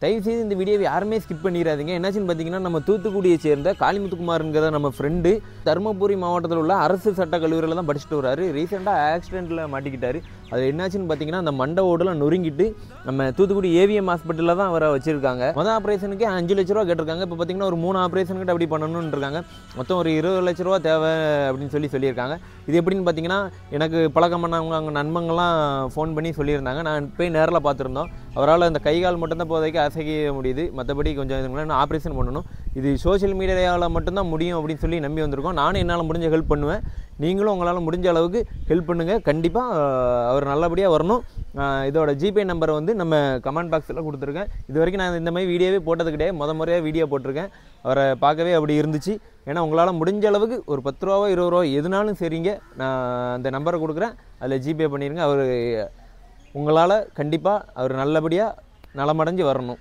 தயவுசெய்து இந்த வீடியோவை யாருமே ஸ்கிப் பண்ணிடாதீங்க. என்னாச்சுன்னு பார்த்தீங்கன்னா, நம்ம தூத்துக்குடியை சேர்ந்த காளிமுத்துக்குமார்ங்கிற நம்ம ஃப்ரெண்டு தருமபுரி மாவட்டத்தில் உள்ள அரசு சட்டக் கல்லூரியில் தான் படிச்சுட்டு வராரு. ரீசெண்டாக ஆக்சிடெண்ட்டில் மாட்டிக்கிட்டார். அது என்னாச்சுன்னு பார்த்தீங்கன்னா, அந்த மண்டை ஓடலாம் நொறுங்கிட்டு நம்ம தூத்துக்குடி ஏவிஎம் ஹாஸ்பிட்டலில் தான் அவரை வச்சுருக்காங்க. மொதல் ஆப்ரேஷனுக்கே 5 லட்ச ரூபா கேட்டிருக்காங்க. இப்போ பார்த்தீங்கன்னா ஒரு 3 ஆப்ரேஷனுக்கிட்ட அப்படி பண்ணணும்னு இருக்காங்க. மொத்தம் ஒரு 20 லட்ச ரூபா தேவை அப்படின்னு சொல்லியிருக்காங்க. இது எப்படின்னு பார்த்தீங்கன்னா, எனக்கு பழக்கம் பண்ணவங்க அங்கே நண்பங்கள்லாம் ஃபோன் பண்ணி சொல்லியிருந்தாங்க. நான் போய் நேரில் பார்த்துருந்தோம். அவரால் அந்த கைகால் மட்டும்தான் இப்போதைக்கு அசைக்க முடியுது. மற்றபடி கொஞ்சம் இதுங்களா ஆப்ரேஷன் பண்ணணும். இது சோஷியல் மீடியாவில் மட்டும்தான் முடியும் அப்படின்னு சொல்லி நம்பி வந்திருக்கோம். நானும் என்னால் முடிஞ்ச ஹெல்ப் பண்ணுவேன். நீங்களும் உங்களால் முடிஞ்ச அளவுக்கு ஹெல்ப் பண்ணுங்கள். கண்டிப்பாக அவர் நல்லபடியாக வரணும். இதோட ஜிபே நம்பரை வந்து நம்ம கமெண்ட் பாக்ஸில் கொடுத்துருக்கேன். இது வரைக்கும் நான் இந்த மாதிரி வீடியோவே போட்டது கிடையாது. முறையாக வீடியோ போட்டிருக்கேன். அவரை பார்க்கவே அப்படி இருந்துச்சு. ஏன்னா உங்களால் முடிஞ்ச அளவுக்கு ஒரு 10 ரூபாவோ 20 ரூபா எதுனாலும் சரிங்க, நான் அந்த நம்பரை கொடுக்குறேன். அதில் ஜிபே பண்ணிடுங்க. அவர் உங்களால் கண்டிப்பாக அவர் நல்லபடியாக நலமடைஞ்சு வரணும்.